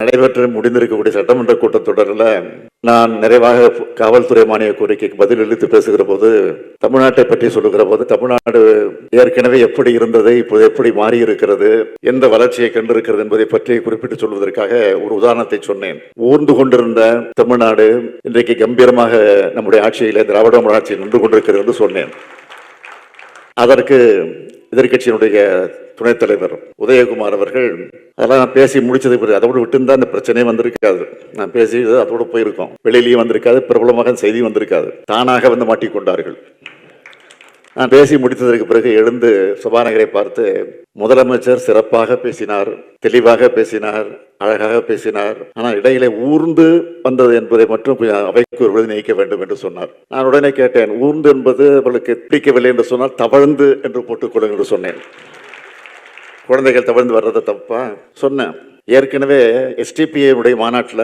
நடைபெற்று முடிந்திருக்கக்கூடிய சட்டமன்ற கூட்டத்தொடரில் நான் நிறைவாக காவல்துறை மானிய கோரிக்கைக்கு பதில் அளித்து பேசுகிற போது, தமிழ்நாட்டை பற்றி சொல்லுகிற போது, தமிழ்நாடு ஏற்கனவே எப்படி இருந்தது, இப்போது எப்படி மாறி இருக்கிறது, எந்த வளர்ச்சியை கண்டிருக்கிறது என்பதை பற்றி குறிப்பிட்டு சொல்வதற்காக ஒரு உதாரணத்தை சொன்னேன். ஊர்ந்து கொண்டிருந்த தமிழ்நாடு இன்றைக்கு கம்பீரமாக நம்முடைய ஆட்சியிலே திராவிட ஆட்சியில் நின்று கொண்டிருக்கிறது என்று சொன்னேன். அதற்கு எதிர்கட்சியினுடைய துணைத் தலைவர் உதயகுமார் அவர்கள், அதெல்லாம் நான் பேசி முடிச்சது பிறகு அதோடு விட்டுருந்தா அந்த பிரச்சனையே வந்திருக்காது, நான் பேசி அதோடு போயிருக்கோம், வெளியிலையும் வந்திருக்காது, பிரபலமாக செய்தி வந்திருக்காது, தானாக வந்து மாட்டிக்கொண்டார்கள். நான் பேசி முடித்ததற்கு பிறகு எழுந்து சபாநாயகரை பார்த்து, முதலமைச்சர் சிறப்பாக பேசினார், தெளிவாக பேசினார், அழகாக பேசினார், ஆனால் இடையிலே ஊர்ந்து வந்தது என்பதை மட்டும் அவைக்கு ஒரு விருது நீக்க வேண்டும் என்று சொன்னார். நான் உடனே கேட்டேன், ஊர்ந்து என்பது அவளுக்கு பிடிக்கவில்லை என்று சொன்னால் தவழ்ந்து என்று போட்டுக்கொள்ளுங்கள் என்று சொன்னேன். குழந்தைகள் தவழ்ந்து வர்றதை தப்பா சொன்னேன். ஏற்கனவே எஸ்டிபிஐ மாநாட்டில்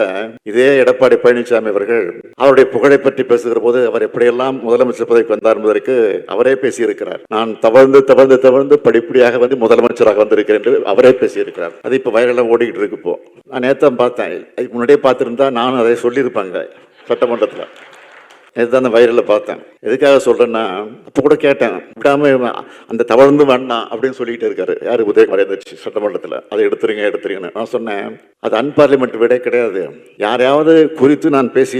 இதே எடப்பாடி பழனிசாமி அவர்கள் அவருடைய புகழை பற்றி பேசுகிற போது, அவர் எப்படியெல்லாம் முதலமைச்சர் பதவிக்கு வந்தார் என்பதற்கு அவரே பேசியிருக்கிறார். நான் தவழ்ந்து தவழ்ந்து தவழ்ந்து படிப்படியாக வந்து முதலமைச்சராக வந்திருக்கிறேன் என்று அவரே பேசியிருக்கிறார். அது இப்போ வைரலாக ஓடிக்கிட்டு இருக்கு. இப்போ நான் நேற்று பார்த்தேன், முன்னாடியே பார்த்துருந்தா நானும் அதை சொல்லியிருப்பாங்க சட்டமன்றத்தில். நேற்று அந்த வைரலில் பார்த்தேன். எதுக்காக சொல்றேன்னா, அப்போ கூட கேட்டேன், விடாம அந்த தவழ்ந்து வேண்டாம் அப்படின்னு சொல்லிட்டு இருக்காரு யாரு, உதயகுமார் இருந்துச்சு சட்டமன்றத்தில், அதை எடுத்துருங்கன்னு. நான் சொன்னேன், அது அன்பார்லிமெண்ட் விட கிடையாது, யாரையாவது குறித்து நான் பேசி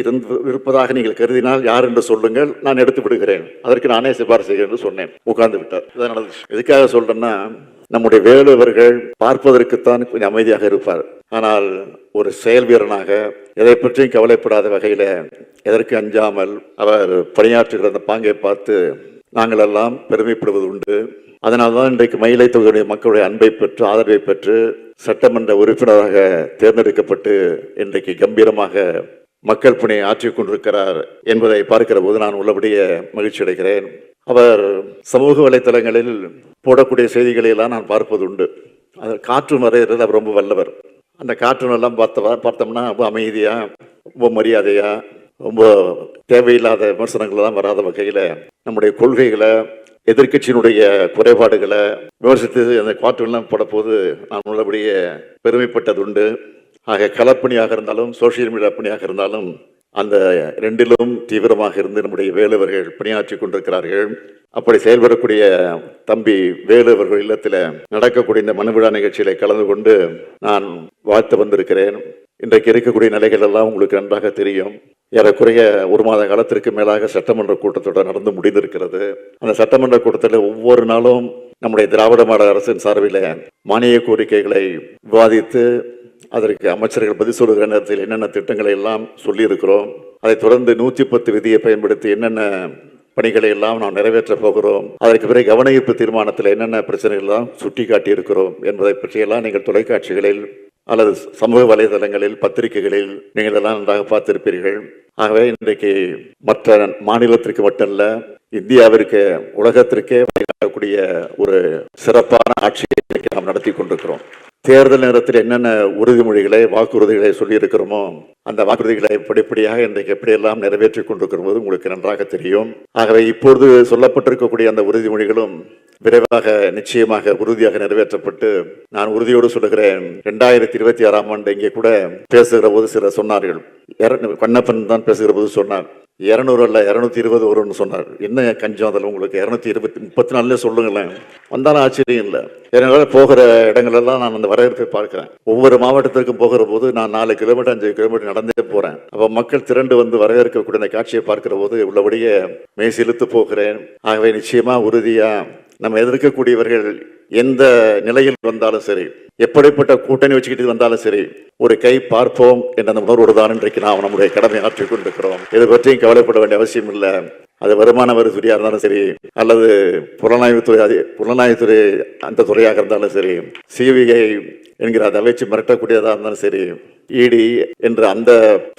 இருப்பதாக நீங்கள் கருதினால் யார் என்று சொல்லுங்கள், நான் எடுத்து விடுகிறேன், அதற்கு நானே சிபாரிசு செய்கிறேன் என்று சொன்னேன். உட்கார்ந்து விட்டார். இதான் நடந்துச்சு. எதுக்காக சொல்றேன்னா, நம்முடைய வேலுவர்கள் பார்ப்பதற்குத்தான் கொஞ்சம் அமைதியாக இருப்பார், ஆனால் ஒரு செயல் வீரனாக எதை பற்றியும் கவலைப்படாத வகையில, எதற்கு அஞ்சாமல் அவர் பணியாற்றுகிற அந்த பாங்கை பார்த்து நாங்கள் எல்லாம் பெருமைப்படுவது உண்டு. அதனால்தான் இன்றைக்கு மயிலை தொகுதியுடைய மக்களுடைய அன்பை பெற்று ஆதரவை பெற்று சட்டமன்ற உறுப்பினராக தேர்ந்தெடுக்கப்பட்டு இன்றைக்கு கம்பீரமாக மக்கள் பணியை ஆற்றிக் கொண்டிருக்கிறார் என்பதை பார்க்கிற போது நான் உள்ளபடியே மகிழ்ச்சி அடைகிறேன். அவர் சமூக வலைத்தளங்களில் போடக்கூடிய செய்திகளை எல்லாம் நான் பார்ப்பது உண்டு. அது காற்று வரைகிறது அவர் ரொம்ப வல்லவர். அந்த காற்றுனெல்லாம் பார்த்தோம்னா ரொம்ப அமைதியா, ரொம்ப மரியாதையா, ரொம்ப தேவையில்லாத விமர்சனங்கள்லாம் வராத வகையில் நம்முடைய கொள்கைகளை, எதிர்கட்சியினுடைய குறைபாடுகளை விமர்சித்து அந்த காற்றுலாம் போட போது நான் உள்ளபடியே பெருமைப்பட்டது உண்டு. ஆக களப்பணியாக இருந்தாலும் சோசியல் மீடியா பணியாக இருந்தாலும் அந்த ரெண்டிலும் தீவிரமாக இருந்து நம்முடைய வேலுவர்கள் பணியாற்றி கொண்டிருக்கிறார்கள். அப்படி செயல்படக்கூடிய தம்பி வேலுவர்கள் இல்லத்தில் நடக்கக்கூடிய இந்த மனு விழா நிகழ்ச்சியில கலந்து கொண்டு நான் வாழ்த்து வந்திருக்கிறேன். இன்றைக்கு இருக்கக்கூடிய நிலைகள் எல்லாம் உங்களுக்கு நன்றாக தெரியும். ஏறக்குறைய ஒரு மாத காலத்திற்கு மேலாக சட்டமன்ற கூட்டத்தொடர் நடந்து முடிந்திருக்கிறது. அந்த சட்டமன்ற கூட்டத்தில் ஒவ்வொரு நாளும் நம்முடைய திராவிட மாடல் அரசின் சார்பில் மானிய கோரிக்கைகளை விவாதித்து அதற்கு அமைச்சர்கள் பதில் சொல்லுகிற நேரத்தில் என்னென்ன திட்டங்களை எல்லாம் சொல்லியிருக்கிறோம், அதை தொடர்ந்து 110 விதியை பயன்படுத்தி என்னென்ன பணிகளை எல்லாம் நாம் நிறைவேற்ற போகிறோம், அதற்கு பிறகு கவன ஈர்ப்பு தீர்மானத்தில் என்னென்ன பிரச்சனைகள் எல்லாம் சுட்டி காட்டியிருக்கிறோம் என்பதை பற்றியெல்லாம் நீங்கள் தொலைக்காட்சிகளில் அல்லது சமூக வலைதளங்களில் பத்திரிகைகளில் நீங்கள் எல்லாம் நன்றாக பார்த்திருப்பீர்கள். ஆகவே இன்றைக்கு மற்ற மாநிலத்திற்கு மட்டுமல்ல, இந்தியாவிற்கு உலகத்திற்கே வழிகாட்டக்கூடிய ஒரு சிறப்பான ஆட்சியை நாம் நடத்தி கொண்டிருக்கிறோம். தேர்தல் நேரத்தில் என்னென்ன உறுதிமொழிகளை வாக்குறுதிகளை சொல்லியிருக்கிறோமோ அந்த வாக்குறுதிகளை படிப்படியாக இன்றைக்கு எப்படியெல்லாம் நிறைவேற்றி கொண்டிருக்கிறது உங்களுக்கு நன்றாக தெரியும். ஆகவே இப்பொழுது சொல்லப்பட்டிருக்கக்கூடிய அந்த உறுதிமொழிகளும் விரைவாக நிச்சயமாக உறுதியாக நிறைவேற்றப்பட்டு, நான் உறுதியோடு சொல்லுகிறேன், 2026ஆம் ஆண்டு இங்கே கூட பேசுகிற போது சிலர் சொன்னார்கள், கண்ணப்பன் தான் பேசுகிற போது சொன்னார் 200 அல்ல 220 வரும்னு சொன்னார். என்ன கஞ்சம் அதில் உங்களுக்கு 234 சொல்லுங்களேன், வந்தாலும் ஆச்சரியம் இல்லை. ஏன்னா போகிற இடங்களெல்லாம் நான் அந்த வரவேற்பை பார்க்கிறேன். ஒவ்வொரு மாவட்டத்திற்கும் போகிற போது நான் 4 கிலோமீட்டர் 5 கிலோமீட்டர் நடந்தே போறேன். அப்போ மக்கள் திரண்டு வந்து வரவேற்கக்கூடிய அந்த காட்சியை பார்க்கிற போது உள்ளபடியே மெய் சிலுத்து போகிறேன். ஆகவே நிச்சயமா உறுதியா நம்ம எதிர்க்கக்கூடியவர்கள் எந்த நிலையில் வந்தாலும் சரி, எப்படிப்பட்ட கூட்டணி வச்சுக்கிட்டு வந்தாலும் சரி, ஒரு கை பார்ப்போம் என்ற அந்த உணர்வோடு தான் இன்றைக்கு நாம் நம்முடைய கடமை ஆற்றிக் கொண்டிருக்கிறோம். இதை பற்றியும் கவலைப்பட வேண்டிய அவசியம் இல்லை. அது வருமான வரித்துறையாக இருந்தாலும் சரி, அல்லது புலனாய்வுத்துறை அந்த துறையாக இருந்தாலும் சரி, சிபிஐ என்கிற அதை வச்சு மிரட்டக்கூடியதாக இருந்தாலும் சரி, இடி என்ற அந்த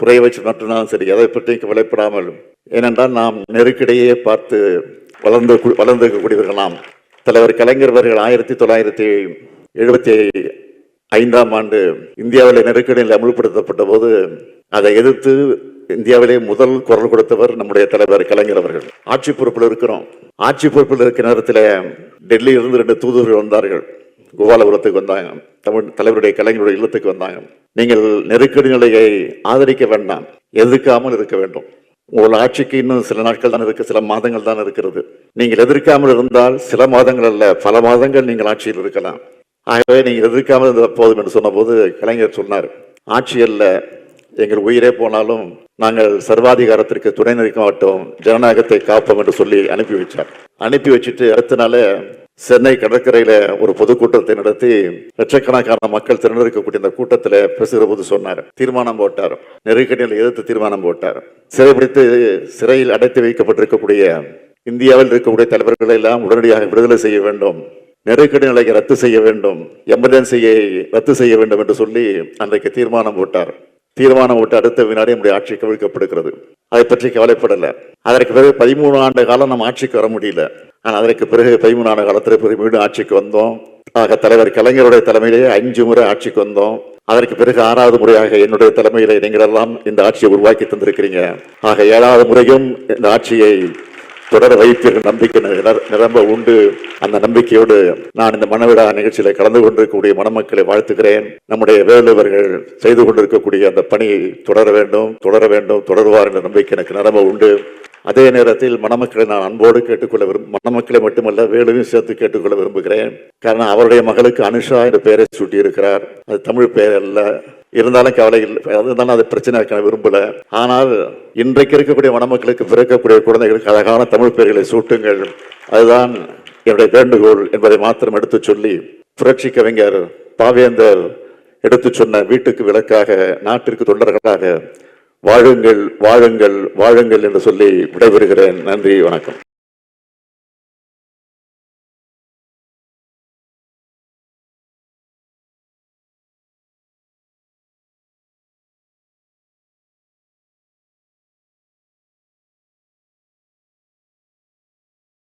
துறையை வச்சு மிரட்டினாலும் சரி, எதை பற்றியும் கவலைப்படாமல், ஏனென்றால் நாம் நெருக்கடியே பார்த்து வளர்ந்திருக்கக்கூடியவர்கள் நாம். தலைவர் கலைஞர் அவர்கள் 1975ஆம் ஆண்டு இந்தியாவில் நெருக்கடியில் அமுல்படுத்தப்பட்ட போது அதை எதிர்த்து இந்தியாவிலே முதல் குரல் கொடுத்தவர் நம்முடைய தலைவர் கலைஞர் அவர்கள். ஆட்சி பொறுப்பில் இருக்கிறோம். ஆட்சி பொறுப்பில் இருக்கிற நேரத்தில் டெல்லியிலிருந்து 2 தூதுவர்கள் வந்தார்கள். கோபாலபுரத்துக்கு வந்தாங்க, தமிழ் தலைவருடைய கலைஞருடைய இல்லத்துக்கு வந்தாங்க. நீங்கள் நெருக்கடி நிலையை ஆதரிக்க வேண்டாம், எதிர்க்காமல் இருக்க வேண்டும். உங்கள் ஆட்சிக்கு இன்னும் சில நாட்கள் தான் இருக்கு, சில மாதங்கள் தான் இருக்கிறது. நீங்கள் எதிர்க்காமல் இருந்தால் சில மாதங்கள் அல்ல, பல மாதங்கள் நீங்கள் ஆட்சியில் இருக்கலாம். ஆகவே நீங்கள் எதிர்க்காமல் இருந்தால் போதும் என்று சொன்ன போது கலைஞர் சொன்னார், ஆட்சி அல்ல, எங்கள் உயிரே போனாலும் நாங்கள் சர்வாதிகாரத்திற்கு துணை நிற்க மாட்டோம், ஜனநாயகத்தை காப்போம் என்று சொல்லி அனுப்பி வச்சார். அனுப்பி வச்சுட்டு அடுத்த நாள் சென்னை கடற்கரையில ஒரு பொதுக்கூட்டத்தை நடத்தி லட்சக்கணக்கான மக்கள் திரண்டிருக்கக்கூடிய இந்த கூட்டத்தில் பேசுகிற போது சொன்னார், தீர்மானம் போட்டார், நெருக்கடியில் எதிர்த்து தீர்மானம் போட்டார். சிறைபிடித்து சிறையில் அடைத்து வைக்கப்பட்டிருக்கக்கூடிய இந்தியாவில் இருக்கக்கூடிய தலைவர்களை எல்லாம் உடனடியாக விடுதலை செய்ய வேண்டும், நெருக்கடி நிலையை ரத்து செய்ய வேண்டும், எமர்ஜென்சியை ரத்து செய்ய வேண்டும் என்று சொல்லி அன்றைக்கு தீர்மானம் போட்டார். தீர்மானம் போட்டு அடுத்த வினாடி நம்முடைய ஆட்சி கவிழ்க்கப்படுகிறது. அதை பற்றி கவலைப்படல. அதற்கு பிறகு 13 ஆண்டு காலம் நம்ம ஆட்சிக்கு வர முடியல. ஆனால் அதற்கு பிறகு 13 ஆண்டு காலத்திற்கு பிறகு மீண்டும் ஆட்சிக்கு வந்தோம். ஆக தலைவர் கலைஞருடைய தலைமையிலேயே 5 முறை ஆட்சிக்கு வந்தோம். அதற்கு பிறகு 6வது முறையாக என்னுடைய தலைமையில நீங்கள் எல்லாம் இந்த ஆட்சியை உருவாக்கி தந்திருக்கிறீங்க. ஆக 7வது முறையும் இந்த ஆட்சியை தொடர வைப்பீர்கள் நம்பிக்கை நிரம்ப உண்டு. அந்த நம்பிக்கையோடு நான் இந்த மனவிழா நிகழ்ச்சியில கலந்து கொண்டிருக்கக்கூடிய மணமக்களை வாழ்த்துகிறேன். நம்முடைய வேலுவர்கள் செய்து கொண்டிருக்கக்கூடிய அந்த பணியை தொடர வேண்டும், தொடருவார் என்ற நம்பிக்கை எனக்கு நிரம்ப உண்டு. அதே நேரத்தில் மணமக்களை நான் அன்போடு கேட்டுக்கொள்ள மணமக்களை மட்டுமல்ல வேலுவையும் சேர்த்து கேட்டுக்கொள்ள விரும்புகிறேன். காரணம் அவருடைய மகளுக்கு அனுஷா என்ற பெயரை சூட்டி இருக்கிறார். அது தமிழ் பெயர் அல்ல, இருந்தாலும் கவலை இல்லை, அதுதான் அது பிரச்சனை விரும்பல. ஆனால் இன்றைக்கு இருக்கக்கூடிய மணமக்களுக்கு பிறக்கக்கூடிய குழந்தைகளுக்கு அழகான தமிழ் பெயர்களை சூட்டுங்கள், அதுதான் என்னுடைய வேண்டுகோள் என்பதை மாத்திரம் எடுத்து சொல்லி, புரட்சி கவிஞர் பாவேந்தர் எடுத்து சொன்ன வீட்டுக்கு விளக்காக நாட்டிற்கு தொண்டர்களாக வாழுங்கள் வாழுங்கள் வாழுங்கள் என்று சொல்லி விடைபெறுகிறேன். நன்றி, வணக்கம்.